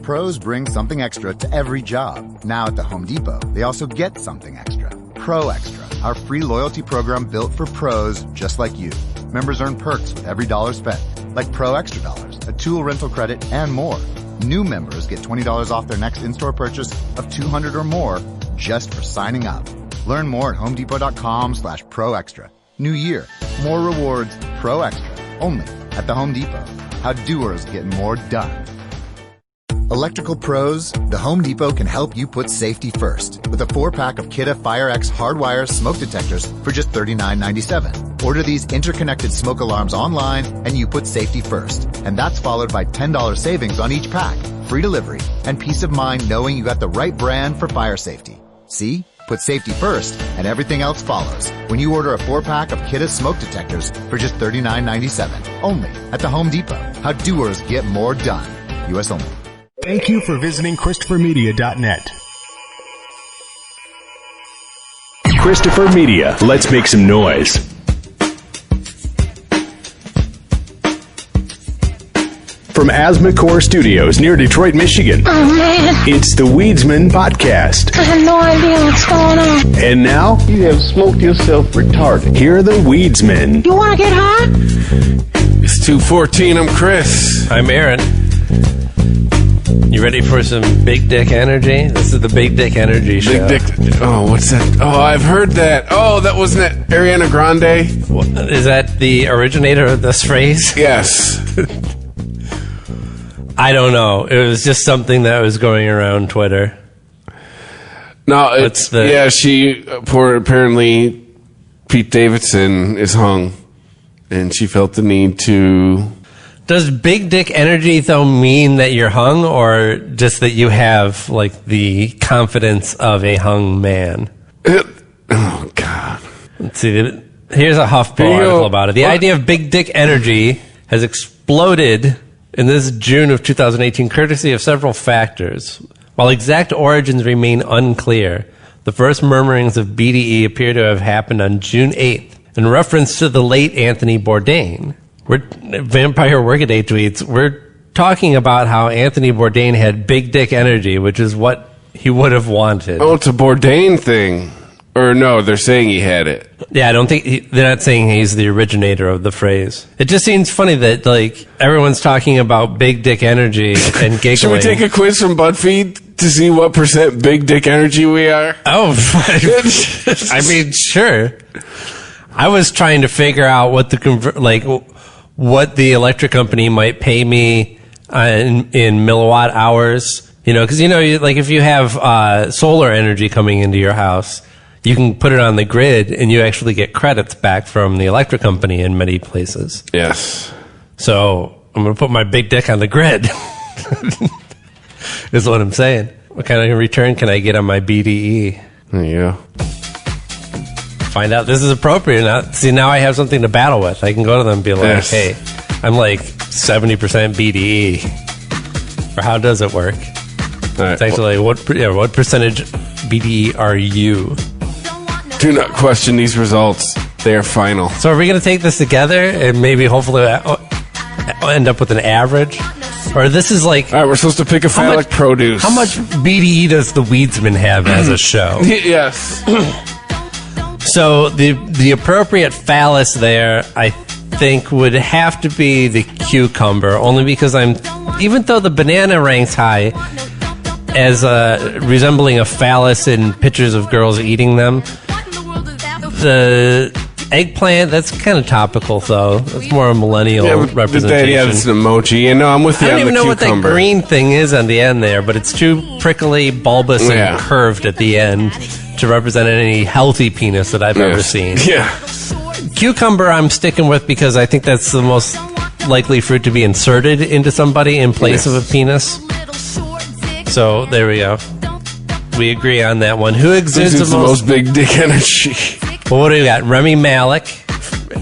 Pros bring something extra to every job. Now at the Home Depot, they also get something extra. Pro Extra, our free loyalty program built for pros just like you. Members earn perks with every dollar spent, like Pro Extra Dollars, a tool rental credit, and more. New members get $20 off their next in-store purchase of $200 or more just for signing up. Learn more at homedepot.com/Pro Extra. New year, more rewards, Pro Extra, only at the Home Depot. How doers get more done. Electrical pros, the Home Depot can help you put safety first with a 4-pack of Kidde FireX hardwire smoke detectors for just $39.97. Order these interconnected smoke alarms online and you put safety first. And that's followed by $10 savings on each pack, free delivery, and peace of mind knowing you got the right brand for fire safety. See? Put safety first and everything else follows when you order a 4-pack of Kidde smoke detectors for just $39.97. Only at the Home Depot. How doers get more done. U.S. only. Thank you for visiting ChristopherMedia.net. Christopher Media. Let's make some noise. From Asthmacore Studios near Detroit, Michigan. Oh, man. It's the Weedsman Podcast. I have no idea what's going on. And now, you have smoked yourself retarded. Here are the Weedsmen. You want to get high? It's 2:14. I'm Chris. I'm Aaron. You ready for some Big Dick Energy? This is the Big Dick Energy show. Big Dick. Oh, what's that? Oh, I've heard that. Oh, that wasn't that Ariana Grande? Is that the originator of this phrase? Yes. I don't know. It was just something that was going around Twitter. No, it's apparently Pete Davidson is hung, and she felt the need to. Does Big Dick Energy, though, mean that you're hung, or just that you have, like, the confidence of a hung man? Oh, God. Let's see. Here's a HuffPo article about it. The idea of Big Dick Energy has exploded in this June of 2018, courtesy of several factors. While exact origins remain unclear, the first murmurings of BDE appear to have happened on June 8th, in reference to the late Anthony Bourdain. Vampire Workaday tweets, we're talking about how Anthony Bourdain had big dick energy, which is what he would have wanted. Oh, it's a Bourdain thing. Or no, they're saying he had it. Yeah, I don't think they're not saying he's the originator of the phrase. It just seems funny that, like, everyone's talking about big dick energy and giggling. Should we take a quiz from BuzzFeed to see what % big dick energy we are? Oh, I mean, sure. I was trying to figure out what what the electric company might pay me in milliwatt hours. You know, because, like, if you have solar energy coming into your house, you can put it on the grid and you actually get credits back from the electric company in many places. Yes. So I'm going to put my big dick on the grid, is what I'm saying. What kind of return can I get on my BDE? There you go. Find out this is appropriate. Now I have something to battle with. I can go to them and be like, yes. Hey, I'm like 70% BDE. Or how does it work? Right. It's actually what percentage BDE are you? Do not question these results. They are final. So are we going to take this together and maybe hopefully end up with an average? Or this is like... All right, we're supposed to pick a phallic produce. How much BDE does the Weedsman have as a show? Yes. So the appropriate phallus there, I think, would have to be the cucumber, only because even though the banana ranks high as resembling a phallus in pictures of girls eating them, the eggplant, that's kind of topical, though. It's more a millennial representation. Yeah, it's an emoji. I'm with you on the cucumber. I don't even know what that green thing is on the end there, but it's too prickly, bulbous, and curved at the end to represent any healthy penis that I've ever seen. Yeah. Cucumber I'm sticking with because I think that's the most likely fruit to be inserted into somebody in place of a penis. So there we go. We agree on that one. Who exudes the most big dick energy? Well, what do we got? Remy Malik.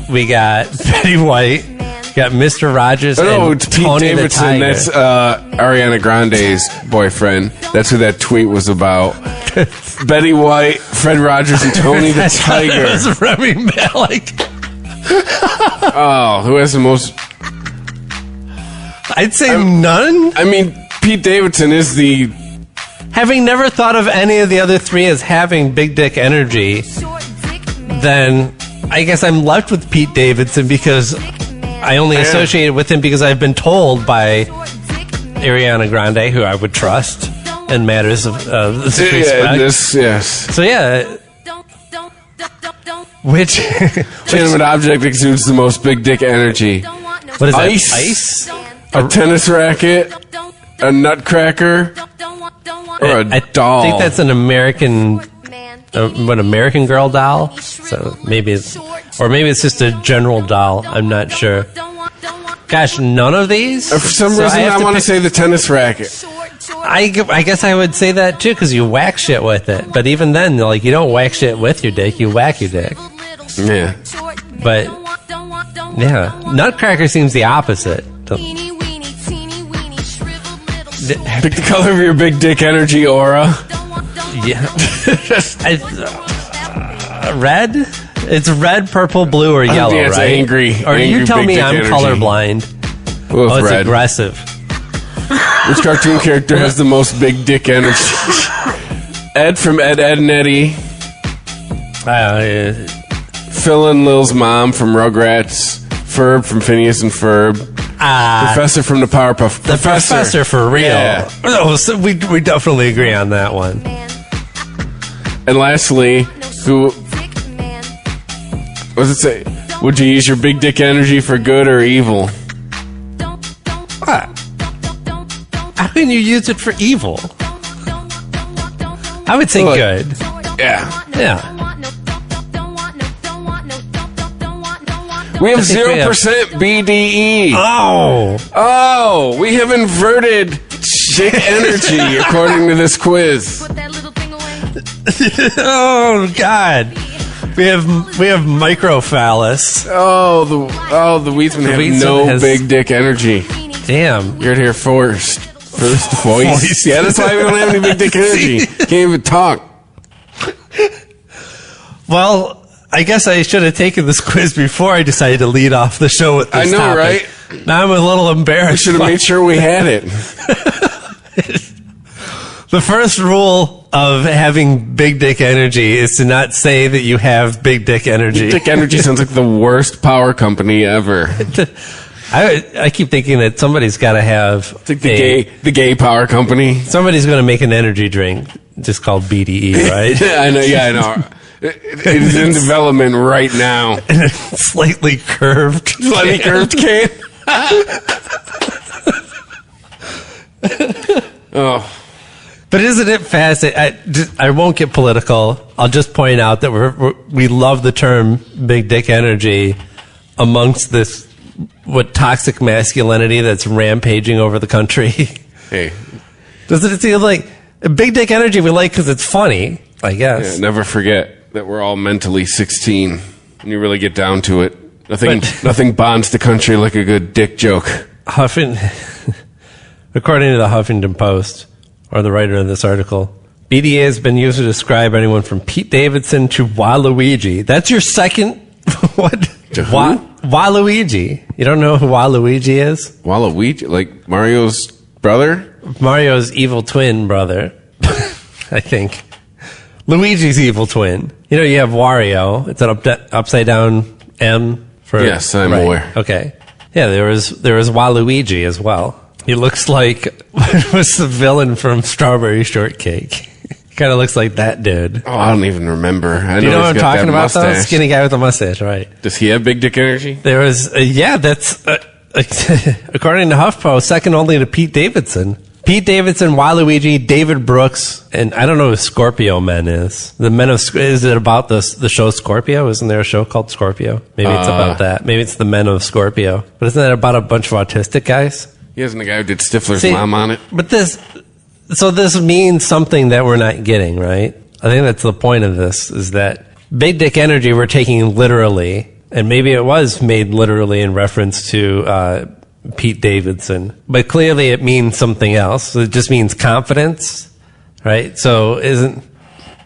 We got Betty White. We got Mr. Rogers. It's Pete Tony Davidson. That's Ariana Grande's boyfriend. That's who that tweet was about. Betty White, Fred Rogers, and Tony the Tiger. That's Remy Malik. Oh, who has the most? I'd say none. I mean, Pete Davidson is the... Having never thought of any of the other three as having big dick energy, then I guess I'm left with Pete Davidson because I only associate it with him because I've been told by Ariana Grande, who I would trust in matters of this respect. Yes. So yeah. Which inanimate object exudes the most big dick energy? What is Ice. that? Ice? A tennis racket? A nutcracker? Or a doll? I think that's an American... American Girl doll? So maybe it's just a general doll. I'm not sure. Gosh, none of these? For some reason, I want to say the tennis racket. I guess I would say that too, because you whack shit with it. But even then, like, you don't whack shit with your dick, you whack your dick. Yeah. But, yeah. Nutcracker seems the opposite. Pick the color of your big dick energy aura. Yeah. Red? It's red, purple, blue, or yellow, it's right? angry. Or angry you tell big me dick I'm energy. colorblind. Well, It's red. aggressive. Which cartoon character has the most big dick energy? Ed from Ed, Edd and Eddy. Phil and Lil's mom from Rugrats. Ferb from Phineas and Ferb. Professor from the Powerpuff. The professor for real. Yeah. Oh, so we definitely agree on that one. And lastly, who... What does it say? Would you use your big dick energy for good or evil? What? How can you use it for evil? I would say good. Yeah. Yeah. We have I think we 0% BDE. Oh, we have inverted dick energy according to this quiz. oh God. We have microphallus. The Weedsman have Weedsman no has- big dick energy. Damn. You're here first voice. Yeah, that's why we don't have any big dick energy. Can't even talk. Well, I guess I should have taken this quiz before I decided to lead off the show with this I know, topic. right? Now I'm a little embarrassed. We should have made sure we had it. The first rule of having big dick energy is to not say that you have big dick energy. Dick energy sounds like the worst power company ever. I keep thinking that somebody's got to have It's like the gay power company. somebody's going to make an energy drink just called BDE, right? I know. It is in development right now. Slightly curved. Slightly curved can. Oh. But isn't it fascinating? I won't get political. I'll just point out that we love the term big dick energy amongst this toxic masculinity that's rampaging over the country. Hey. Doesn't it seem like big dick energy we like because it's funny, I guess. Yeah, never forget that we're all mentally 16 when you really get down to it. Nothing bonds the country like a good dick joke. According to the Huffington Post, or the writer of this article, BDA has been used to describe anyone from Pete Davidson to Waluigi. That's your second... What? To who? Waluigi. You don't know who Waluigi is? Waluigi? Like Mario's brother? Mario's evil twin brother, I think. Luigi's evil twin. You know, you have Wario. It's an upside down M for... Yes, I'm aware. Okay. Yeah, there was Waluigi as well. He looks like was the villain from Strawberry Shortcake. Kind of looks like that dude. Oh, I don't even remember. I Do you know what I'm he's got talking that about, though? mustache. Skinny guy with a mustache, right? Does he have big dick energy? There was, that's, according to HuffPo, second only to Pete Davidson. Pete Davidson, Waluigi, David Brooks, and I don't know who Scorpio Men is. The Men of, is it about the show Scorpio? Isn't there a show called Scorpio? Maybe it's about that. Maybe it's the Men of Scorpio. But isn't that about a bunch of autistic guys? He isn't the guy who did Stifler's See, mom on it. But this means something that we're not getting, right? I think that's the point of this, is that big dick energy we're taking literally, and maybe it was made literally in reference to Pete Davidson, but clearly it means something else. It just means confidence, right? So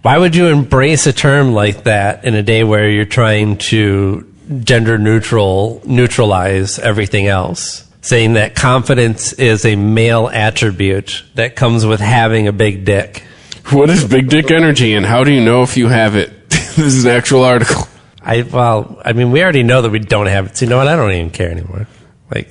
why would you embrace a term like that in a day where you're trying to gender neutralize everything else? saying that confidence is a male attribute that comes with having a big dick. What is big dick energy, and how do you know if you have it? This is an actual article. We already know that we don't have it. So you know what? I don't even care anymore. Like,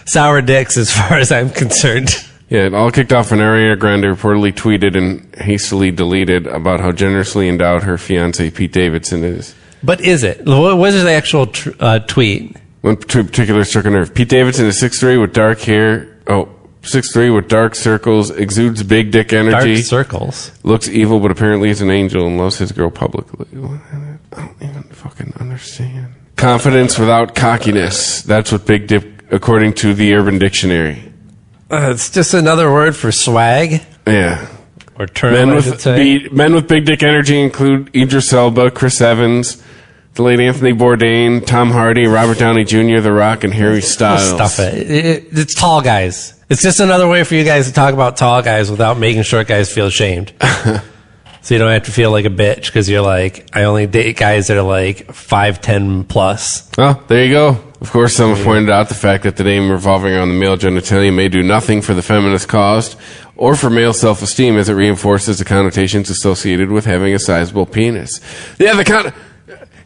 sour dicks as far as I'm concerned. Yeah, it all kicked off when Ariana Grande reportedly tweeted and hastily deleted about how generously endowed her fiancé Pete Davidson is. But is it? What is the actual tweet? One particular struck a nerve. Pete Davidson is 6'3" with dark hair. 6'3" with dark circles, exudes big dick energy. Dark circles? Looks evil, but apparently is an angel and loves his girl publicly. I don't even fucking understand. Confidence without cockiness. That's what big dick, according to the Urban Dictionary. It's just another word for swag. Yeah. Or term, I should say. Men with big dick energy include Idris Elba, Chris Evans, the late Anthony Bourdain, Tom Hardy, Robert Downey Jr., The Rock, and Harry Styles. Stuff it. It's tall guys. It's just another way for you guys to talk about tall guys without making short guys feel ashamed. So you don't have to feel like a bitch because you're like, I only date guys that are like 5'10" plus. Well, there you go. Of course, some have pointed out the fact that the name revolving around the male genitalia may do nothing for the feminist cause or for male self-esteem, as it reinforces the connotations associated with having a sizable penis.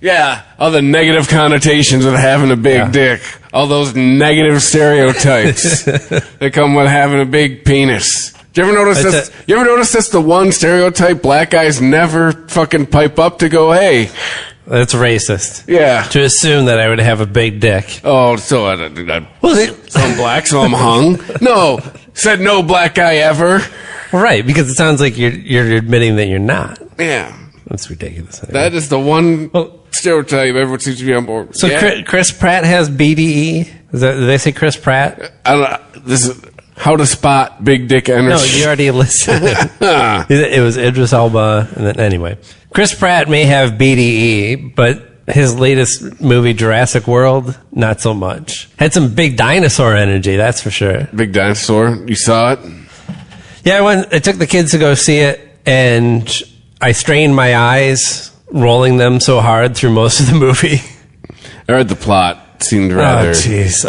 Yeah, all the negative connotations of having a big dick. All those negative stereotypes that come with having a big penis. Do you ever notice this? You ever notice this? The one stereotype black guys never fucking pipe up to go, hey. That's racist. Yeah. To assume that I would have a big dick. Oh, so I'm black, so I'm hung. No, said no black guy ever. Right, because it sounds like you're admitting that you're not. Yeah. That's ridiculous. Anyway. That is the one stereotype everyone seems to be on board. So Chris Pratt has BDE? Did they say Chris Pratt? I don't know. This is how to spot big dick energy. No, you already listed it. It was Idris Elba. And then, anyway, Chris Pratt may have BDE, but his latest movie, Jurassic World, not so much. Had some big dinosaur energy, that's for sure. Big dinosaur? You saw it? Yeah, I took the kids to go see it, and I strained my eyes, rolling them so hard through most of the movie. I heard the plot seemed rather... Oh, jeez.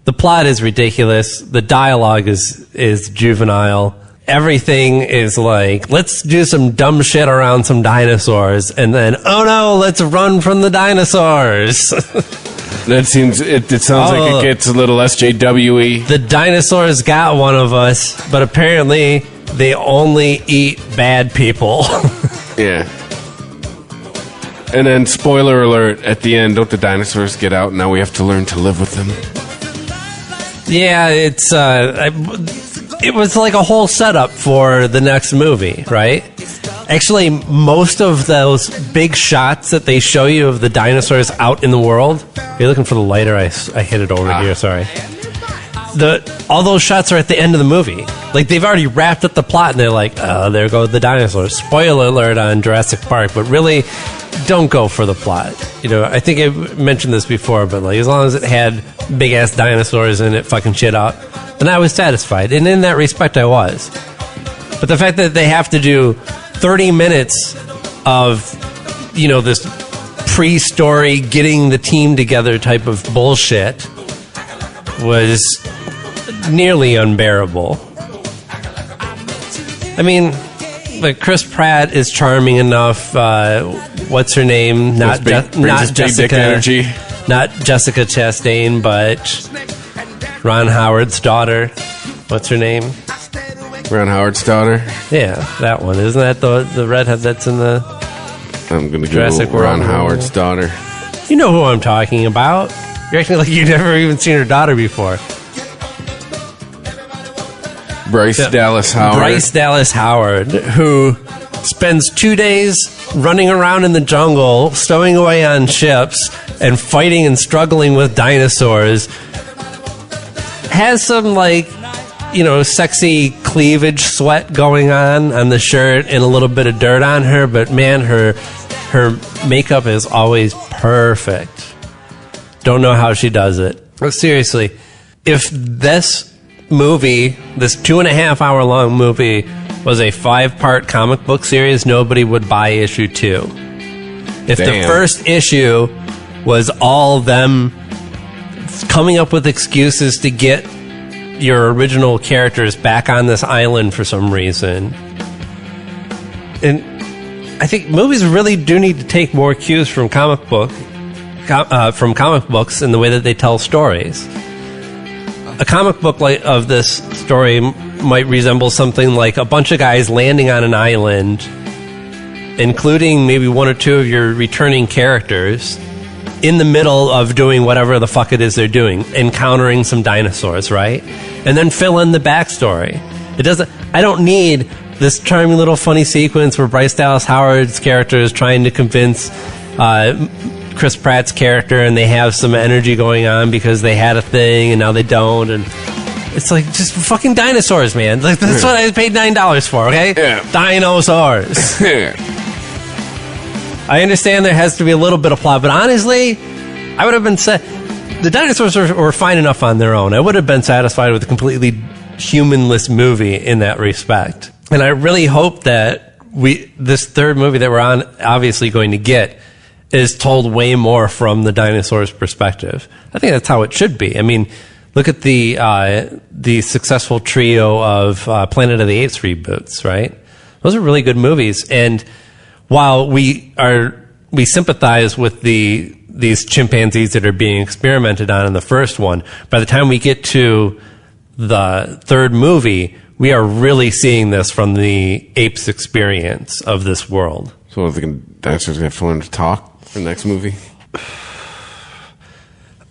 The plot is ridiculous. The dialogue is juvenile. Everything is like, let's do some dumb shit around some dinosaurs, and then, oh no, let's run from the dinosaurs. That seems, it sounds like it gets a little SJW-y. The dinosaurs got one of us, but apparently they only eat bad people. Yeah. And then, spoiler alert, at the end, don't the dinosaurs get out? Now we have to learn to live with them. Yeah, it was like a whole setup for the next movie, right? Actually, most of those big shots that they show you of the dinosaurs out in the world, you're looking for the lighter, I hit it over here, sorry. All those shots are at the end of the movie. Like, they've already wrapped up the plot, and they're like, oh, there go the dinosaurs. Spoiler alert on Jurassic Park, but really, don't go for the plot. You know, I think I mentioned this before, but like, as long as it had big-ass dinosaurs in it fucking shit up, then I was satisfied. And in that respect, I was. But the fact that they have to do 30 minutes of, this pre-story, getting the team together type of bullshit was nearly unbearable. I mean, like, Chris Pratt is charming enough. What's her name? Not Jessica. Energy. Not Jessica Chastain, but Ron Howard's daughter. What's her name? Ron Howard's daughter. Yeah, that one. Isn't that the redhead that's in the I'm gonna Jurassic go Ron World? Howard's daughter. You know who I'm talking about. You're acting like you've never even seen her daughter before. Bryce Dallas Howard. Bryce Dallas Howard, who spends 2 days running around in the jungle, stowing away on ships, and fighting and struggling with dinosaurs, has some, sexy cleavage sweat going on the shirt and a little bit of dirt on her, but man, her makeup is always perfect. Don't know how she does it. But seriously, if this movie, this 2.5 hour long movie, was a 5-part comic book series, nobody would buy issue 2. If the first issue was all them coming up with excuses to get your original characters back on this island for some reason. And I think movies really do need to take more cues from comic books in the way that they tell stories. A comic book of this story might resemble something like a bunch of guys landing on an island, including maybe one or two of your returning characters, in the middle of doing whatever the fuck it is they're doing, encountering some dinosaurs, right? And then fill in the backstory. I don't need this charming little funny sequence where Bryce Dallas Howard's character is trying to convince Chris Pratt's character, and they have some energy going on because they had a thing and now they don't, and it's like just fucking dinosaurs, man. Like, that's what I paid $9 for, okay? Yeah. Dinosaurs. I understand there has to be a little bit of plot, but honestly, I would have been the dinosaurs were fine enough on their own. I would have been satisfied with a completely humanless movie in that respect. And I really hope that this third movie that we're obviously going to get is told way more from the dinosaurs' perspective. I think that's how it should be. I mean, look at the successful trio of Planet of the Apes reboots, right? Those are really good movies. And while we sympathize with these chimpanzees that are being experimented on in the first one, by the time we get to the third movie, we are really seeing this from the apes' experience of this world. So are the dinosaurs going to have to learn to talk for the next movie?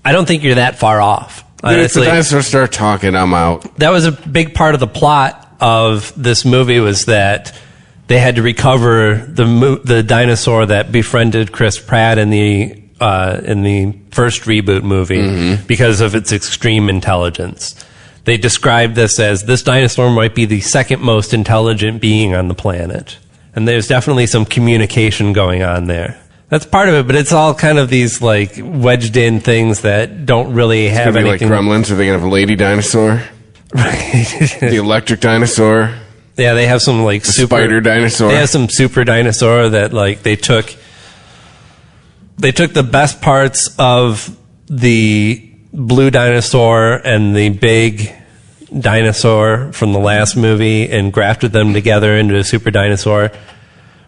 I don't think you're that far off. Honestly, if the dinosaurs start talking, I'm out. That was a big part of the plot of this movie, was that they had to recover the dinosaur that befriended Chris Pratt in the first reboot movie because of its extreme intelligence. They described this dinosaur might be the second most intelligent being on the planet. And there's definitely some communication going on there. That's part of it, but it's all kind of these like wedged in things that don't really have anything. Like Gremlins, are they going to have a lady dinosaur? Right. The electric dinosaur? Yeah, they have some like spider dinosaur. They have some super dinosaur that like they took the best parts of the blue dinosaur and the big dinosaur from the last movie and grafted them together into a super dinosaur,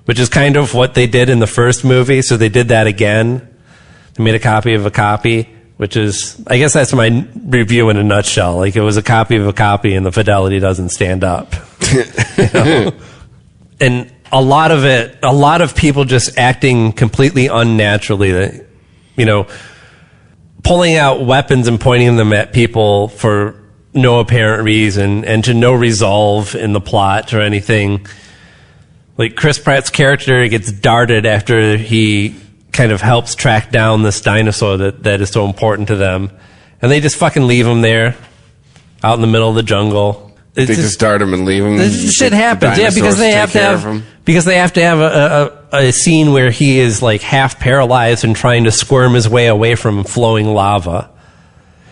which is kind of what they did in the first movie. So they did that again. They made a copy of a copy, which is, I guess that's my review in a nutshell. Like, it was a copy of a copy and the fidelity doesn't stand up. You know? And a lot of people just acting completely unnaturally, that, you know, pulling out weapons and pointing them at people for no apparent reason and to no resolve in the plot or anything. Like, Chris Pratt's character gets darted after he kind of helps track down this dinosaur that is so important to them. And they just fucking leave him there out in the middle of the jungle. They just dart him and leave him. This shit happens. Yeah, because they have to have a scene where he is like half paralyzed and trying to squirm his way away from flowing lava.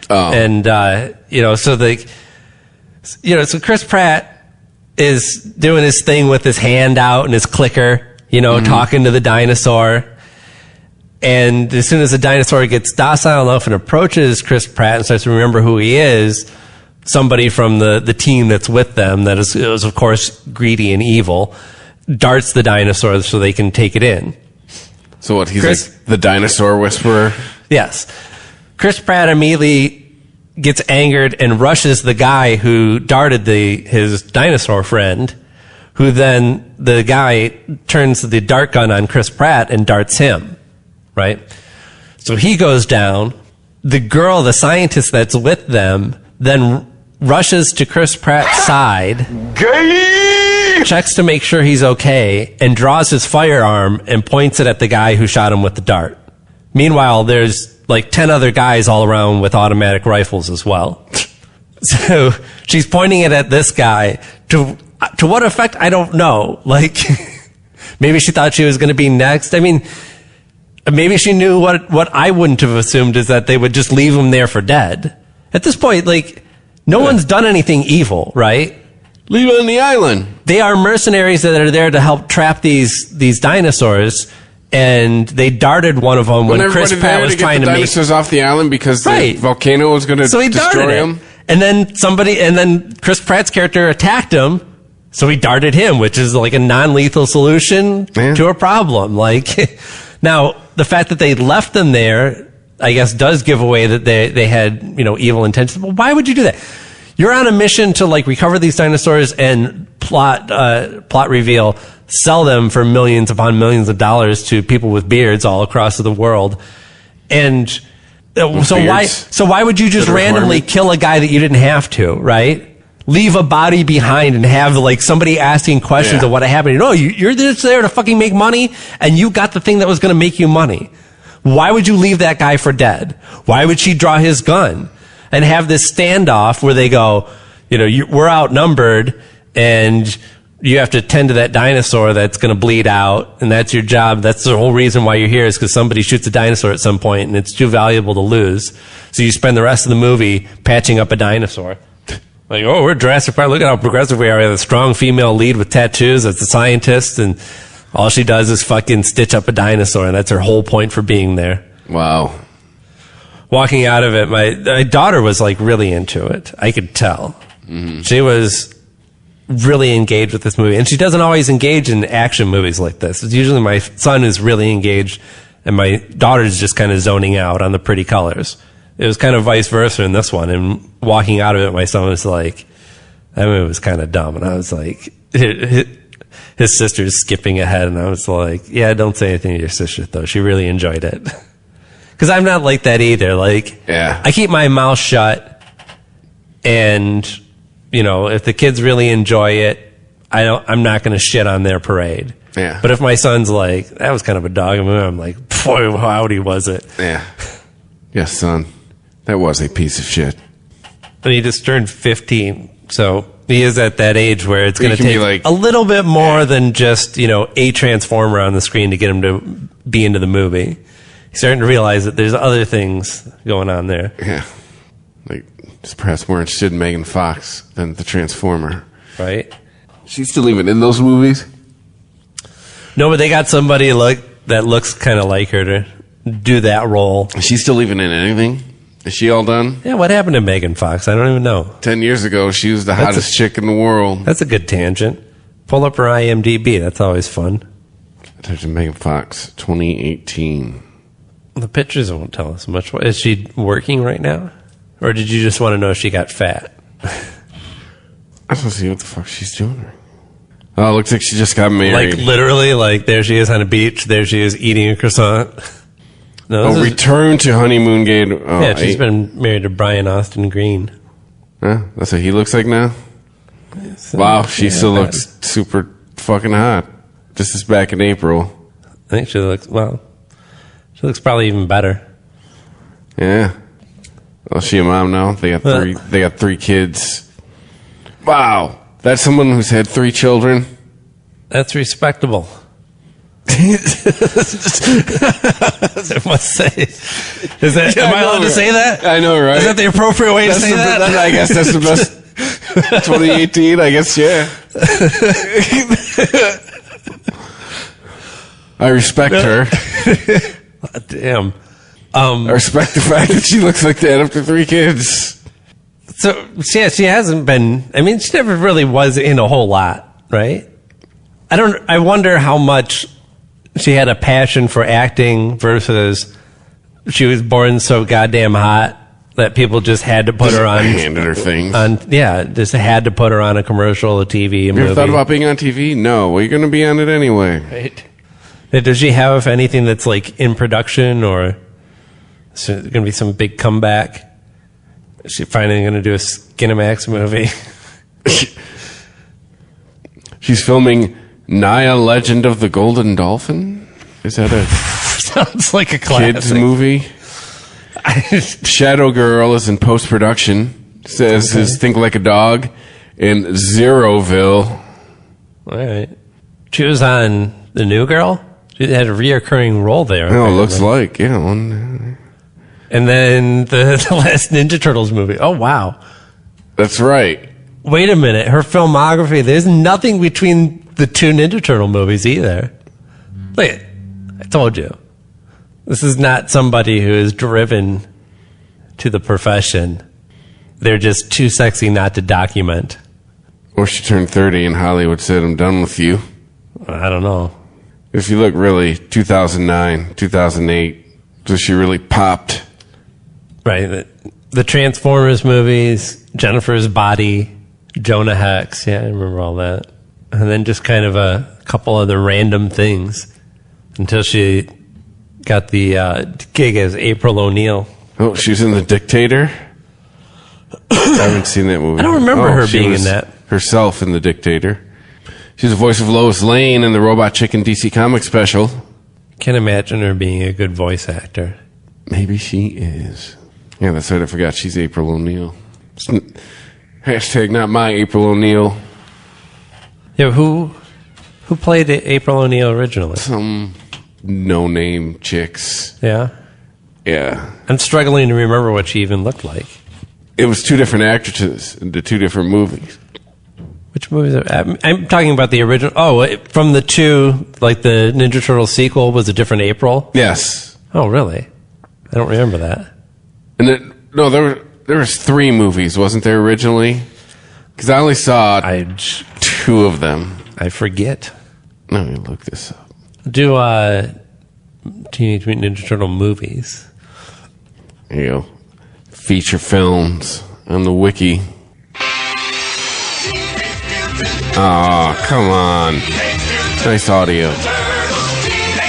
Oh. And so Chris Pratt is doing his thing with his hand out and his clicker, talking to the dinosaur. And as soon as the dinosaur gets docile enough and approaches Chris Pratt and starts to remember who he is, somebody from the team that's with them, that is of course greedy and evil, darts the dinosaur so they can take it in. So what, he's like the dinosaur whisperer? Yes. Chris Pratt immediately gets angered and rushes the guy who darted his dinosaur friend, who then the guy turns the dart gun on Chris Pratt and darts him, right? So he goes down. The girl, the scientist that's with them, then rushes to Chris Pratt's side, checks to make sure he's okay, and draws his firearm and points it at the guy who shot him with the dart. Meanwhile, there's like 10 other guys all around with automatic rifles as well. So she's pointing it at this guy. To what effect, I don't know. Like, maybe she thought she was going to be next. I mean, maybe she knew what I wouldn't have assumed, is that they would just leave him there for dead. At this point, like, no one's done anything evil, right? Leave it on the island. They are mercenaries that are there to help trap these dinosaurs and they darted one of them when Chris Pratt was trying to make dinosaurs off the island because the volcano was going to destroy him. And then Chris Pratt's character attacked him, so he darted him, which is like a non-lethal solution to a problem. Like, now the fact that they left them there, I guess, does give away that they had, you know, evil intentions. Well, why would you do that? You're on a mission to like recover these dinosaurs and plot reveal, sell them for millions upon millions of dollars to people with beards all across the world. And so why would you just randomly kill a guy that you didn't have to, right? Leave a body behind and have like somebody asking questions of what happened. No, you're just there to fucking make money, and you got the thing that was going to make you money. Why would you leave that guy for dead? Why would she draw his gun and have this standoff where they go, you know, we're outnumbered and you have to tend to that dinosaur that's going to bleed out, and that's your job. That's the whole reason why you're here, is because somebody shoots a dinosaur at some point and it's too valuable to lose. So you spend the rest of the movie patching up a dinosaur. Like, oh, we're Jurassic Park. Look at how progressive we are. We have a strong female lead with tattoos that's a scientist, and all she does is fucking stitch up a dinosaur, and that's her whole point for being there. Wow. Walking out of it, my daughter was like really into it. I could tell. Mm-hmm. She was really engaged with this movie, and she doesn't always engage in action movies like this. It's usually my son who's really engaged, and my daughter's just kind of zoning out on the pretty colors. It was kind of vice versa in this one, and walking out of it, my son was like, that movie was kind of dumb, and I was like, his sister's skipping ahead, and I was like, yeah, don't say anything to your sister, though. She really enjoyed it. Because I'm not like that either. Like, I keep my mouth shut, and, you know, if the kids really enjoy it, I'm not going to shit on their parade. Yeah. But if my son's like, that was kind of a dog movie, I'm like, boy, howdy was it. Yeah. Yes, son. That was a piece of shit. And he just turned 15, so he is at that age where it's going to take like, a little bit more than just, you know, a transformer on the screen to get him to be into the movie. He's starting to realize that there's other things going on there. Yeah. Like, just perhaps more interested in Megan Fox than the Transformer. Right? She's still even in those movies? No, but they got somebody that looks kind of like her to do that role. Is she still even in anything? Is she all done? Yeah, what happened to Megan Fox? I don't even know. 10 years ago, she was the hottest chick in the world. That's a good tangent. Pull up her IMDb. That's always fun. I typed in Megan Fox, 2018. The pictures won't tell us much. Is she working right now? Or did you just want to know if she got fat? I just want to see what the fuck she's doing. Oh, it looks like she just got married. Like, literally, like, there she is on a beach. There she is eating a croissant. No, return to honeymoon gate. Oh, yeah, she's been married to Brian Austin Green. Huh? That's what he looks like now? So, wow, she still looks super fucking hot. This is back in April. I think she looks probably even better. Yeah. Oh, is she a mom now? They got three kids. Wow. That's someone who's had 3 children? That's respectable. I must say. Am I allowed to say that? I know, right? Is that the appropriate way to say that? I guess that's the best. 2018, I guess, yeah. I respect her. Damn. I respect the fact that she looks like that after 3 kids. So, yeah, she hasn't been, I mean, she never really was in a whole lot, right? I wonder how much she had a passion for acting versus she was born so goddamn hot that people just had to put her on. Handed her things. Just had to put her on a commercial, a TV, a movie. You ever thought about being on TV? No. Well, you're going to be on it anyway. Right. Does she have anything that's like in production, or is there going to be some big comeback? Is she finally going to do a Skinamax movie? She's filming Naya Legend of the Golden Dolphin? Is that a sounds like a classic kids movie? Shadow Girl is in post-production. Says Think Like a Dog in Zeroville. All right. She was on The New Girl? She had a reoccurring role there. Oh, it looks like, yeah. And then the last Ninja Turtles movie. Oh, wow. That's right. Wait a minute. Her filmography, there's nothing between the 2 Ninja Turtle movies either. Wait. I told you. This is not somebody who is driven to the profession. They're just too sexy not to document. Or she turned 30 and Hollywood said, I'm done with you. I don't know. If you look really, 2009, 2008, so she really popped. Right. The Transformers movies, Jennifer's Body, Jonah Hex. Yeah, I remember all that. And then just kind of a couple other random things until she got the gig as April O'Neil. Oh, she's in The Dictator? I haven't seen that movie. I don't remember her being in that. Herself in The Dictator. She's the voice of Lois Lane in the Robot Chicken DC Comics special. Can't imagine her being a good voice actor. Maybe she is. Yeah, that's right. I forgot. She's April O'Neil. Hashtag not my April O'Neil. Yeah, who played April O'Neil originally? Some no-name chicks. Yeah? Yeah. I'm struggling to remember what she even looked like. It was two different actresses in the two different movies. Which movies? I'm talking about the original. Oh, from the two, like the Ninja Turtles sequel was a different April? Yes. Oh, really? I don't remember that. And there was 3 movies, wasn't there originally? Because I only saw 2 of them. I forget. Let me look this up. Do Teenage Mutant Ninja Turtle movies. There you go. Feature films on the wiki. Oh, come on. Nice audio.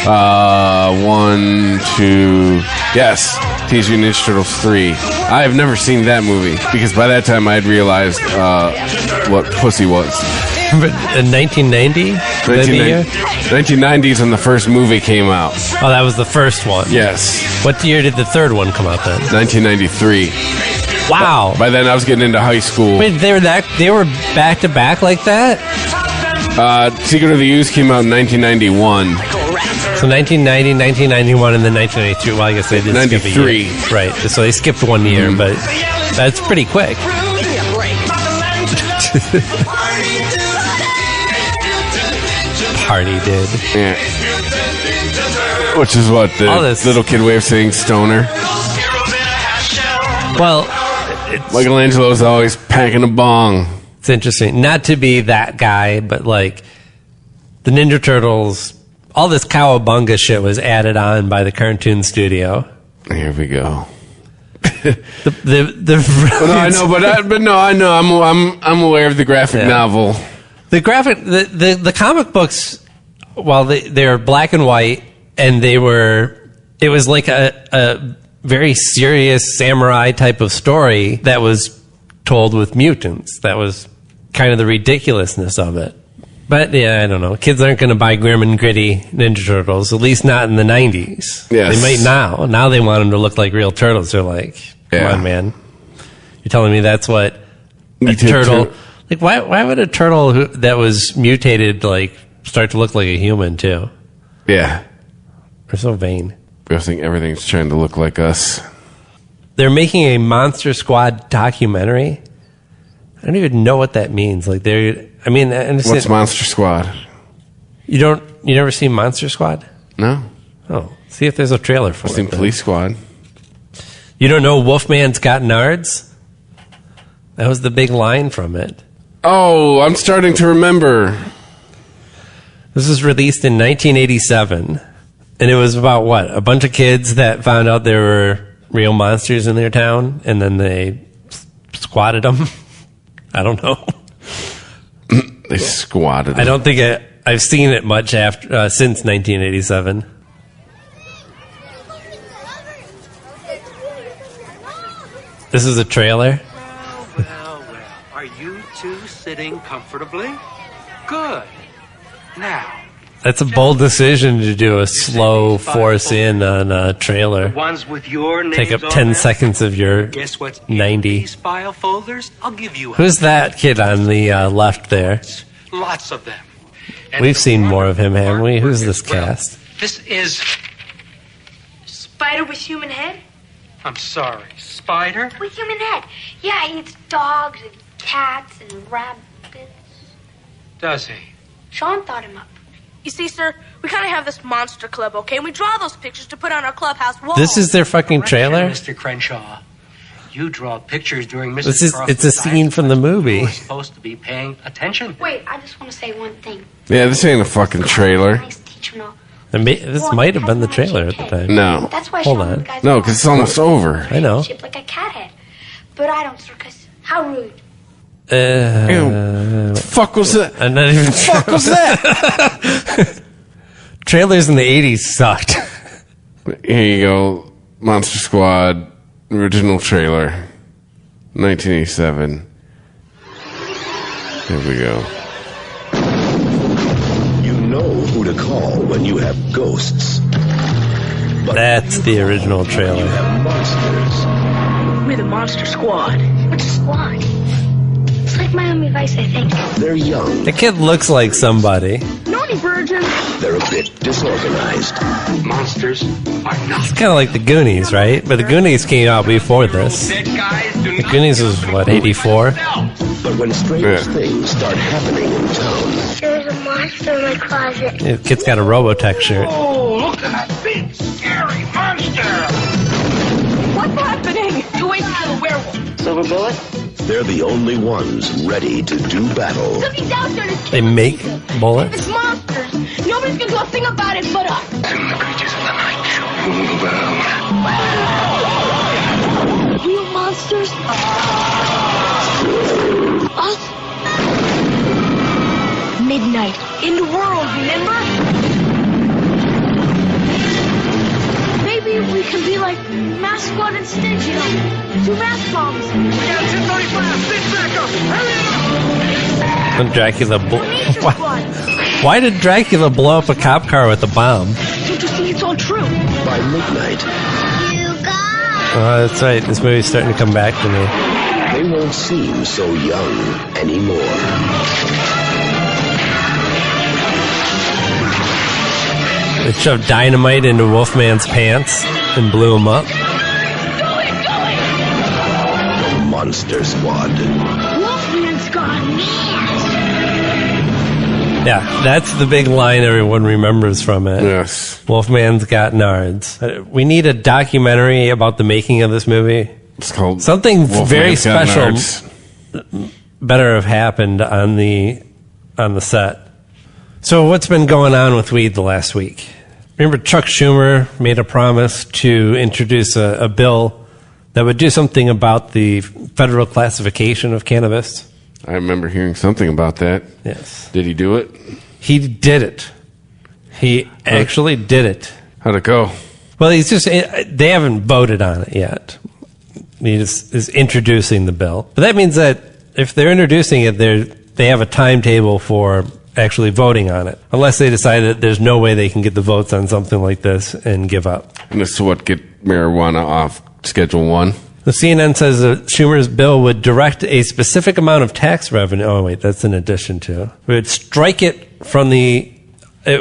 1, 2... Yes, Teenage Mutant Ninja Turtles 3. I have never seen that movie, because by that time I had realized what pussy was. But in 1990? 1990s when the first movie came out. Oh, that was the first one? Yes. What year did the third one come out then? 1993. Wow. By then I was getting into high school. Wait, they were back to back like that? Secret of the Ooze came out in 1991. So 1990, 1991, and then 1992. Well, I guess they did 93. skip a year. Right. So they skipped 1 year, but that's pretty quick. Party did. Yeah. Which is what the little kid way of saying stoner. Well, Michelangelo's always packing a bong. It's interesting. Not to be that guy, but like the Ninja Turtles, all this cowabunga shit was added on by the cartoon studio. Here we go. I know. I'm aware of the graphic novel. The comic books, while they're black and white, and it was like a very serious samurai type of story that was told with mutants. That was kind of the ridiculousness of it. But yeah, I don't know. Kids aren't going to buy grim and gritty Ninja Turtles, at least not in the 90s. Yes. They might now. Now they want them to look like real turtles. They're like, come on, man. You're telling me that's what a turtle... Like, why would a turtle that was mutated, like, start to look like a human, too? Yeah. They're so vain. I think everything's trying to look like us. They're making a Monster Squad documentary. I don't even know what that means. Like, what's Monster Squad? You never seen Monster Squad? No. Oh, see if there's a trailer for it. I've seen Police Squad. You don't know Wolfman's Got Nards? That was the big line from it. Oh, I'm starting to remember. This was released in 1987. And it was about what? A bunch of kids that found out there were real monsters in their town, and then they squatted them. I don't know. They squatted them. I don't think I've seen it much since 1987. This is a trailer. Well. Are you two sitting comfortably? Good. Now. That's a bold decision to do a slow force in on a trailer. The ones with your names take up 10 seconds of your Guess what's 90. These file folders? I'll give you. Who's that kid on the left there? Lots of them. And we've seen more of him, haven't we? Who's this cast? This is Spider with human head? I'm sorry, Spider? With human head. Yeah, he eats dogs and cats and rabbits. Does he? Sean thought him up. You see, sir, we kind of have this monster club, okay? And we draw those pictures to put on our clubhouse wall. This is their fucking trailer? Mr. Crenshaw, you draw pictures during Mrs. It's a Cross's scene from the movie. You're supposed to be paying attention. Wait, I just want to say one thing. Yeah, this ain't a fucking trailer. Nice teacher and all. This might have been the trailer at the time. No. That's why I Hold show on. the guys No, because it's almost over. I know. shaped like a cat head. But I don't, sir, because how rude. Ew. The fuck was that? I'm not even sure. Fuck was that? Trailers in the 80s sucked. Here you go. Monster Squad original trailer. 1987. Here we go. You know who to call when you have ghosts. But That's the original trailer. monsters. We're the Monster Squad. What's a squad? It's like Miami Vice, I think. They're young. The kid looks like somebody. Naughty virgin. They're a bit disorganized. Monsters are not. It's kind of like the Goonies, right? But the Goonies came out before this. The Goonies was, what, 84? But when strange things start happening in town, There's a monster in my closet. The kid's got a Robotech shirt. Oh, look at that big, scary monster! What's happening? You wait to kill a werewolf. Silver bullet? they're the only ones ready to do battle. Something's out there to kill They make bullets? It's monsters. Nobody's gonna do a thing about it but us. And the creatures of the night shall rule the world. Real monsters? Us? Midnight. In the world, remember? Maybe we can be like Mask Squad instead, you know? Do mask bombs. We got 1035. Stick back up. Hurry up. When Dracula Nature Squad. Why did Dracula blow up a cop car with a bomb? Don't you see it's all true? By midnight, Oh, that's right. This movie's starting to come back to me. they won't seem so young anymore. They shoved dynamite into Wolfman's pants and blew him up. Do it! The Monster Squad. Wolfman's gone mad. Yeah, that's the big line everyone remembers from it. Yes. Wolfman's got nards. We need a documentary about the making of this movie. It's called Something very Wolfman's Got special Nards. better have happened on the set. So what's been going on with weed the last week? Remember Chuck Schumer made a promise to introduce a bill that would do something about the federal classification of cannabis? I remember hearing something about that. Yes. Did he do it? He did it. He actually did it. How'd it go? Well, they haven't voted on it yet. He just is introducing the bill. But that means that if they're introducing it, they have a timetable for actually voting on it. Unless they decide that there's no way they can get the votes on something like this and give up. And this is what get marijuana off Schedule 1. The CNN says that Schumer's bill would direct a specific amount of tax revenue. Oh, wait, that's in addition to. It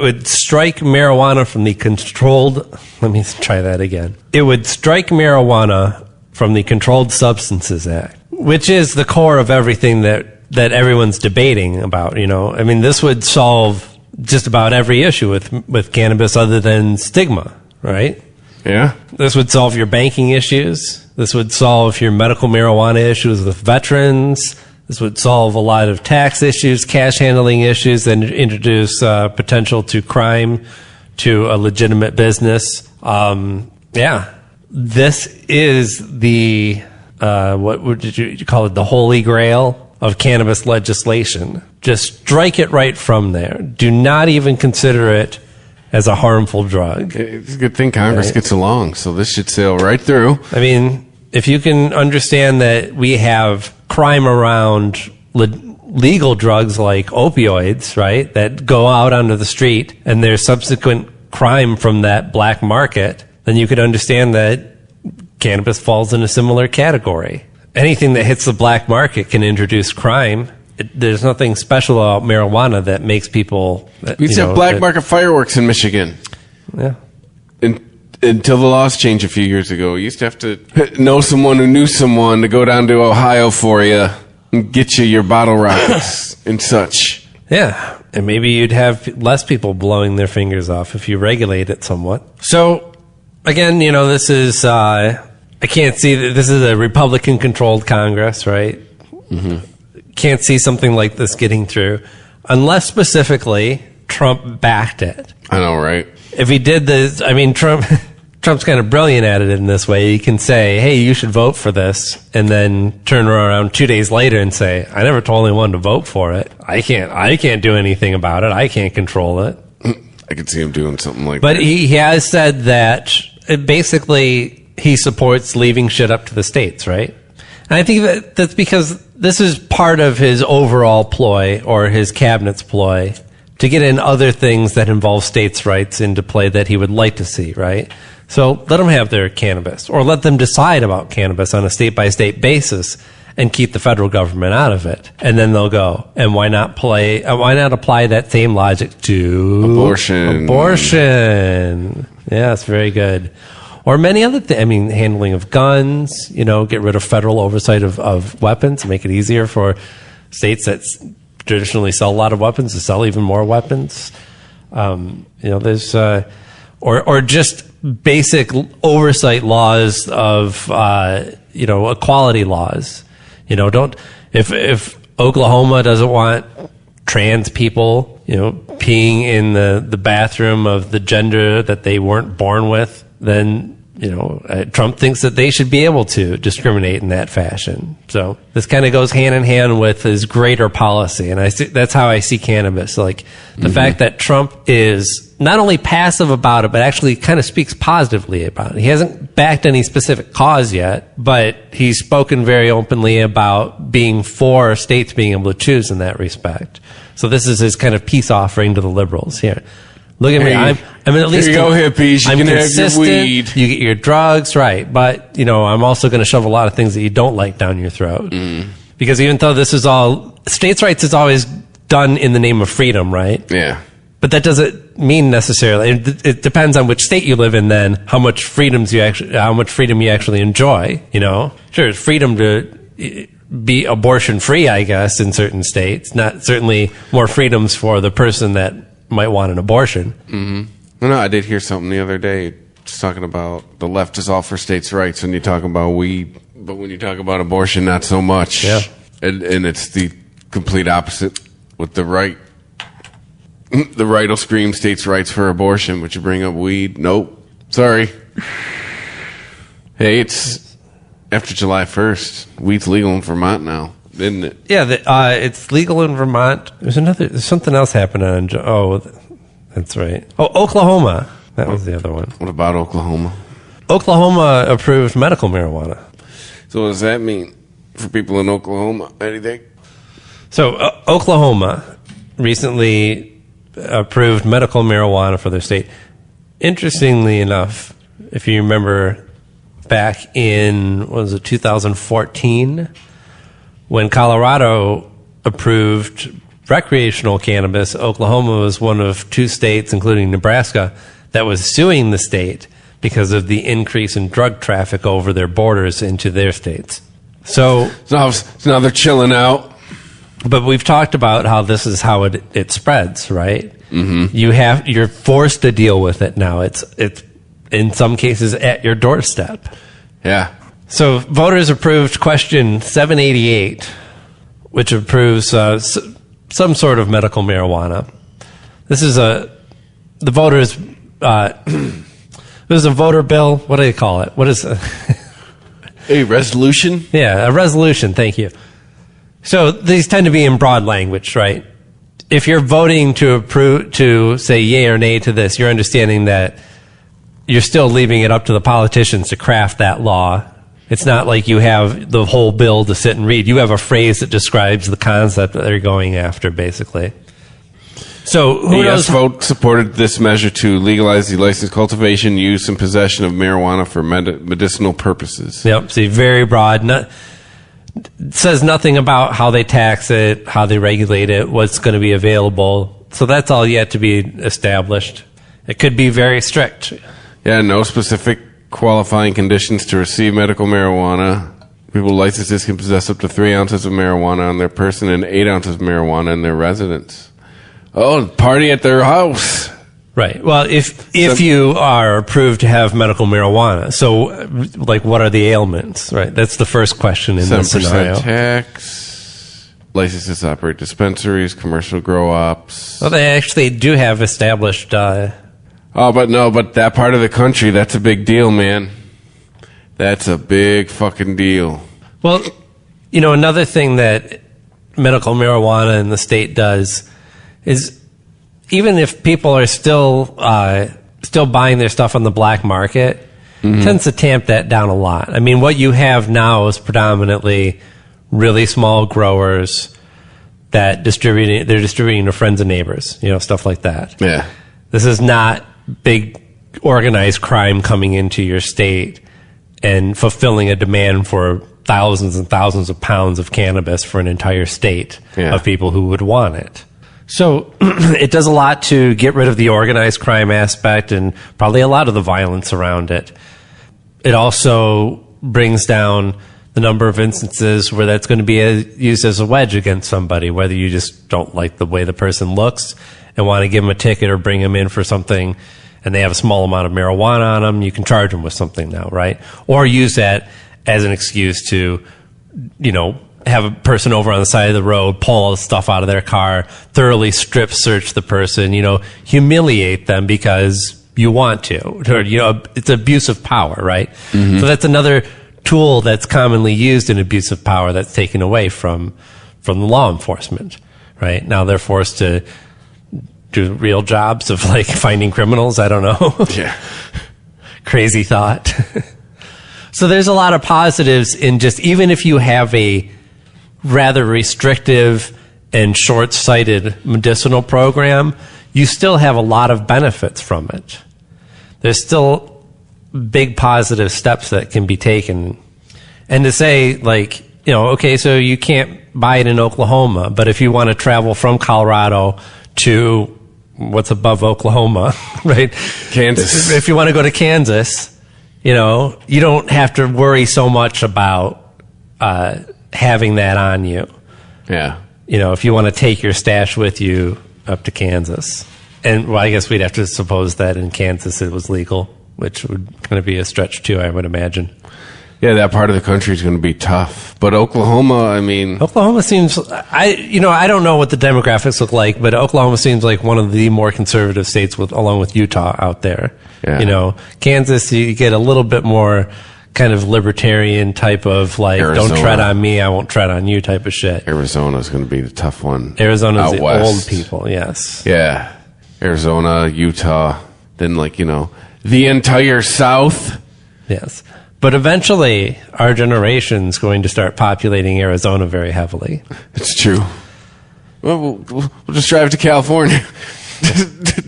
would strike marijuana from the controlled. Let me try that again. It would strike marijuana from the Controlled Substances Act, which is the core of everything that everyone's debating about. You know, I mean, this would solve just about every issue with cannabis other than stigma, right? Yeah? This would solve your banking issues. This would solve your medical marijuana issues with veterans. This would solve a lot of tax issues, cash handling issues, and introduce potential to crime to a legitimate business. Yeah. This is the, what would you call it, the holy grail of cannabis legislation. Just strike it right from there. Do not even consider it as a harmful drug. It's a good thing Congress gets along, so this should sail right through. I mean, if you can understand that we have crime around legal drugs like opioids, right, that go out onto the street, and there's subsequent crime from that black market, then you could understand that cannabis falls in a similar category. Anything that hits the black market can introduce crime. There's nothing special about marijuana that makes people... We used to have black market fireworks in Michigan. Yeah. Until the laws changed a few years ago. You used to have to know someone who knew someone to go down to Ohio for you and get you your bottle rockets and such. Yeah, and maybe you'd have less people blowing their fingers off if you regulate it somewhat. So, again, this is, I can't see that this is a Republican-controlled Congress, right? Mm-hmm. Can't see something like this getting through unless specifically Trump backed it. I know, right? If he did this, Trump's kind of brilliant at it in this way. He can say, hey, you should vote for this, and then turn around 2 days later and say, I never told anyone to vote for it. I can't do anything about it. I can't control it. I could see him doing something like that. But that. he has said that basically he supports leaving shit up to the states, right? And I think that's because this is part of his overall ploy, or his cabinet's ploy, to get in other things that involve states' rights into play that he would like to see, right? So let them have their cannabis, or let them decide about cannabis on a state-by-state basis and keep the federal government out of it. And then they'll go, and why not apply that same logic to abortion? Yeah, it's very good. Or many other things. Handling of guns, get rid of federal oversight of weapons, make it easier for states that traditionally sell a lot of weapons to sell even more weapons. There's, or just basic oversight laws of, equality laws. If Oklahoma doesn't want trans people, peeing in the bathroom of the gender that they weren't born with, then, Trump thinks that they should be able to discriminate in that fashion. So this kind of goes hand in hand with his greater policy. And that's how I see cannabis. Like the fact that Trump is not only passive about it, but actually kind of speaks positively about it. He hasn't backed any specific cause yet, but he's spoken very openly about being for states being able to choose in that respect. So this is his kind of peace offering to the liberals here. Look at me. I'm at least. Here you go, hippies. You can have your weed. You get your drugs, right? But I'm also going to shove a lot of things that you don't like down your throat. Because even though this is all states' rights is always done in the name of freedom, right? Yeah. But that doesn't mean necessarily. It depends on which state you live in. Then how much freedom you actually enjoy. Sure, it's freedom to be abortion free, I guess, in certain states. Not certainly more freedoms for the person that might want an abortion. Mm-hmm. No, I did hear something the other day just talking about the left is all for states' rights when you talk about weed, but when you talk about abortion, not so much. Yeah. And it's the complete opposite with the right. The right will scream states' rights for abortion, but you bring up weed. Nope. Sorry. Hey, it's after July 1st. Weed's legal in Vermont now. Isn't it? Yeah, it's legal in Vermont. There's something else happening. That's right. Oh, Oklahoma. That was the other one. What about Oklahoma? Oklahoma approved medical marijuana. So what does that mean for people in Oklahoma? Anything? So Oklahoma recently approved medical marijuana for their state. Interestingly enough, if you remember back in, 2014, when Colorado approved recreational cannabis, Oklahoma was one of two states, including Nebraska, that was suing the state because of the increase in drug traffic over their borders into their states. So now they're chilling out. But we've talked about how this is how it spreads, right? Mm-hmm. You're forced to deal with it now. It's in some cases at your doorstep. Yeah. So voters approved question 788, which approves some sort of medical marijuana. This is the voters. This is a voter bill. What do you call it? What is a resolution? Yeah, a resolution. Thank you. So these tend to be in broad language, right? If you're voting to say yay or nay to this, you're understanding that you're still leaving it up to the politicians to craft that law. It's not like you have the whole bill to sit and read. You have a phrase that describes the concept that they're going after, basically. So who knows? Yes vote supported this measure to legalize the licensed cultivation, use, and possession of marijuana for medicinal purposes. Yep. See, very broad. Says nothing about how they tax it, how they regulate it, what's going to be available. So that's all yet to be established. It could be very strict. Yeah, no specific qualifying conditions to receive medical marijuana. People licensed can possess up to 3 ounces of marijuana on their person and 8 ounces of marijuana in their residence. Oh, party at their house. Right. Well, if you are approved to have medical marijuana, so like, what are the ailments? Right. That's the first question in this scenario. 7% tax, licenses to operate dispensaries, commercial grow ops. Well, they actually do have established. But that part of the country, that's a big deal, man. That's a big fucking deal. Well, another thing that medical marijuana in the state does is, even if people are still buying their stuff on the black market, it tends to tamp that down a lot. I mean, what you have now is predominantly really small growers that they're distributing to friends and neighbors, stuff like that. Yeah. This is not big organized crime coming into your state and fulfilling a demand for thousands and thousands of pounds of cannabis for an entire state of people who would want it. So it does a lot to get rid of the organized crime aspect and probably a lot of the violence around it. It also brings down the number of instances where that's going to be used as a wedge against somebody, whether you just don't like the way the person looks and want to give them a ticket or bring them in for something and they have a small amount of marijuana on them, you can charge them with something now, right? Or use that as an excuse to, have a person over on the side of the road, pull all the stuff out of their car, thoroughly strip search the person, humiliate them because you want to. Or, it's abuse of power, right? Mm-hmm. So that's another tool that's commonly used in abuse of power that's taken away from the law enforcement, right? Now they're forced to do real jobs of like finding criminals. I don't know. Yeah. Crazy thought. So there's a lot of positives in just, even if you have a rather restrictive and short-sighted medicinal program, you still have a lot of benefits from it. There's still big positive steps that can be taken. And to say, like, okay, so you can't buy it in Oklahoma, but if you want to travel from Colorado to what's above Oklahoma, right? Kansas. If you want to go to Kansas, you don't have to worry so much about having that on you. Yeah. If you want to take your stash with you up to Kansas. And, well, I guess we'd have to suppose that in Kansas it was legal, which would going to be a stretch too, I would imagine. Yeah, that part of the country is going to be tough. But Oklahoma seems, I don't know what the demographics look like, but Oklahoma seems like one of the more conservative states along with Utah out there. Yeah. Kansas, you get a little bit more kind of libertarian type of like, Arizona. Don't tread on me, I won't tread on you type of shit. Arizona's going to be the tough one. Arizona's the west. old people, yes. Yeah. Arizona, Utah, then the entire South. Yes. But eventually, our generation's going to start populating Arizona very heavily. It's true. Well, we'll just drive to California.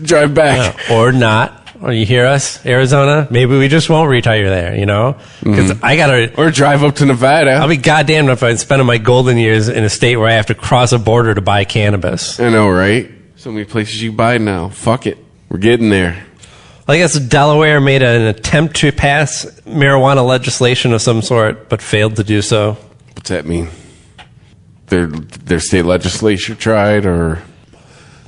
Drive back. Yeah, or not. Or you hear us, Arizona? Maybe we just won't retire there, Because I gotta... Or drive up to Nevada. I'll be goddamned if I'm spending my golden years in a state where I have to cross a border to buy cannabis. I know, right? So many places you buy now. Fuck it. We're getting there. I guess Delaware made an attempt to pass marijuana legislation of some sort, but failed to do so. What's that mean? Their state legislature tried, or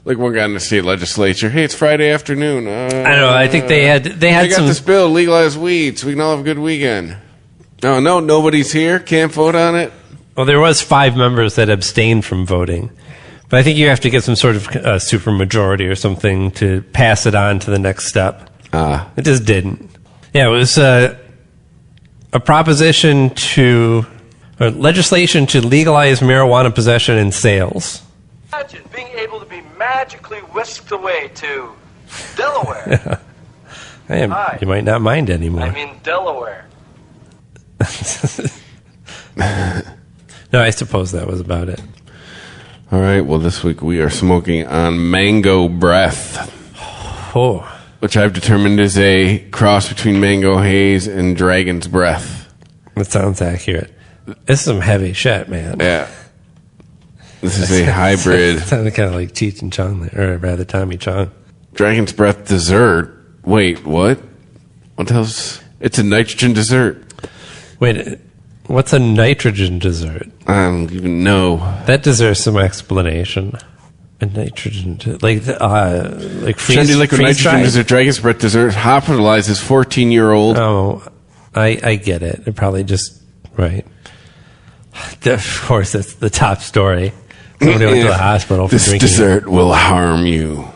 like one guy in the state legislature, hey, it's Friday afternoon. I don't know. I think they had got some... this bill, legalize weed, so we can all have a good weekend. No, nobody's here. Can't vote on it. Well, there was 5 members that abstained from voting. But I think you have to get some sort of supermajority or something to pass it on to the next step. It just didn't. Yeah, it was a proposition legislation to legalize marijuana possession and sales. Imagine being able to be magically whisked away to Delaware. You might not mind anymore. I mean Delaware. No, I suppose that was about it. All right, well, this week we are smoking on Mango Breath. Oh. Which I've determined is a cross between Mango Haze and Dragon's Breath. That sounds accurate. This is some heavy shit, man. Yeah. This is a hybrid. It sounded kind of like Cheech and Chong there, or rather Tommy Chong. Dragon's Breath dessert. Wait, what? What else? It's a nitrogen dessert. Wait, what's a nitrogen dessert? I don't even know. That deserves some explanation. A nitrogen, like freeze, Trendy liquid nitrogen dessert, Dragon's Breath dessert, hospitalizes 14-year-old. Oh, I get it. It probably just, right. Of course, that's the top story. Somebody went to the hospital for drinking. This dessert will harm you.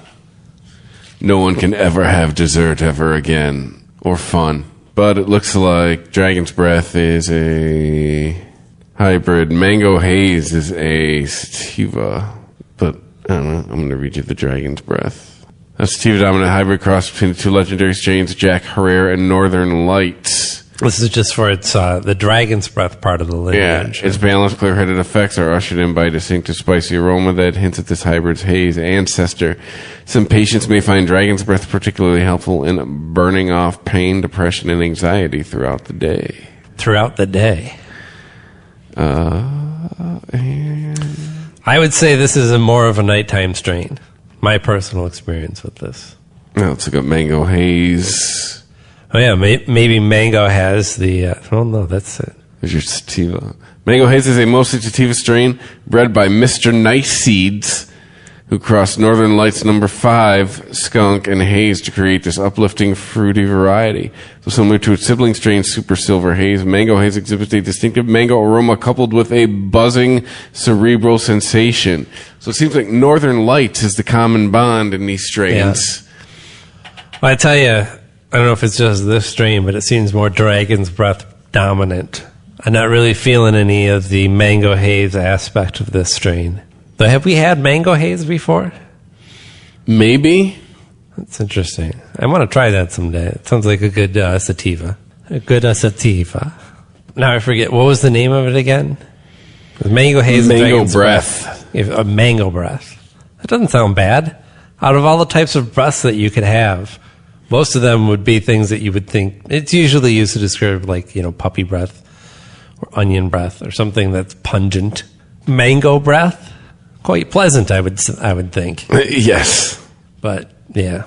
No one can ever have dessert ever again. Or fun. But it looks like Dragon's Breath is a hybrid. Mango Haze is a sativa. But, I don't know. I'm going to read you the Dragon's Breath. A sativa-dominant hybrid cross between the two legendary strains, Jack Herrera and Northern Lights. This is just for its the Dragon's Breath part of the lineage. Yeah, its balanced, clear-headed effects are ushered in by a distinctive spicy aroma that hints at this hybrid's haze ancestor. Some patients may find Dragon's Breath particularly helpful in burning off pain, depression, and anxiety throughout the day. Throughout the day. I would say this is more of a nighttime strain. My personal experience with this. Now let's look at Mango Haze. Oh, yeah, maybe Mango has the... oh, no, that's it. There's your sativa. Mango Haze is a mostly sativa strain bred by Mr. Nice Seeds, who crossed Northern Lights No. 5, Skunk, and Haze to create this uplifting, fruity variety. So similar to its sibling strain, Super Silver Haze, Mango Haze exhibits a distinctive mango aroma coupled with a buzzing, cerebral sensation. So it seems like Northern Lights is the common bond in these strains. Yeah. Well, I tell you... I don't know if it's just this strain, but it seems more Dragon's Breath dominant. I'm not really feeling any of the Mango Haze aspect of this strain. Though, have we had Mango Haze before? Maybe. That's interesting. I want to try that someday. It sounds like a good sativa. A good sativa. Now I forget. What was the name of it again? It was Mango Haze and Mango Dragon's Breath. A Mango Breath. That doesn't sound bad. Out of all the types of breaths that you could have... most of them would be things that you would think... it's usually used to describe, like, puppy breath or onion breath or something that's pungent. Mango breath? Quite pleasant, I would think. Yes. But, yeah.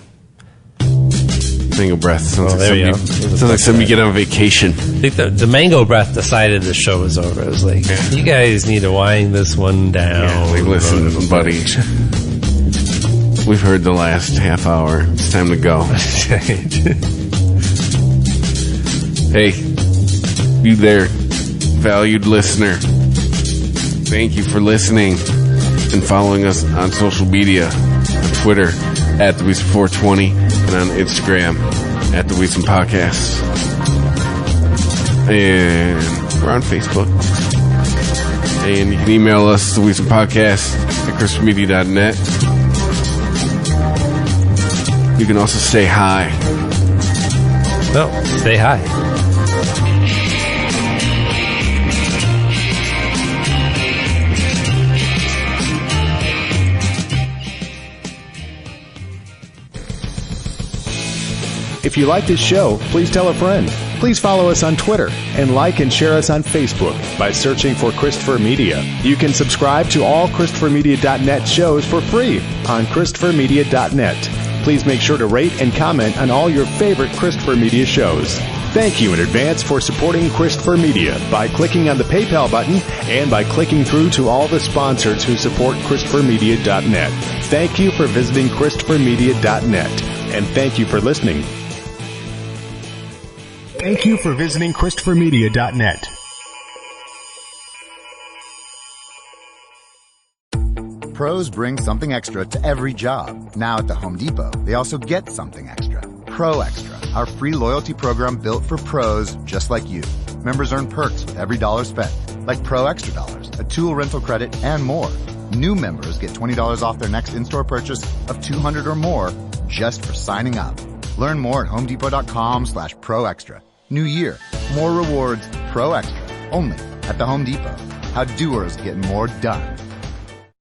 Mango breath. Sounds like something you get on vacation. I think the mango breath decided the show was over. It was like, you guys need to wind this one down. Yeah, like, listen, buddy. We've heard the last half hour. It's time to go. Hey, you there, valued listener. Thank you for listening and following us on social media. On Twitter, @TheWeasel420, and on Instagram, @TheWeasel Podcast. And we're on Facebook. And you can email us, TheWeasel@ChristopherMedia.net. You can also say hi. No, say hi. If you like this show, please tell a friend. Please follow us on Twitter and like and share us on Facebook by searching for Christopher Media. You can subscribe to all ChristopherMedia.net shows for free on ChristopherMedia.net. Please make sure to rate and comment on all your favorite Christopher Media shows. Thank you in advance for supporting Christopher Media by clicking on the PayPal button and by clicking through to all the sponsors who support ChristopherMedia.net. Thank you for visiting ChristopherMedia.net, and thank you for listening. Thank you for visiting ChristopherMedia.net. Pros bring something extra to every job. Now at the Home Depot, they also get something extra. Pro Extra, our free loyalty program built for pros just like you. Members earn perks with every dollar spent, like Pro Extra Dollars, a tool rental credit, and more. New members get $20 off their next in-store purchase of $200 or more just for signing up. Learn more at HomeDepot.com/Pro Extra. New year, more rewards, Pro Extra, only at the Home Depot. How doers get more done.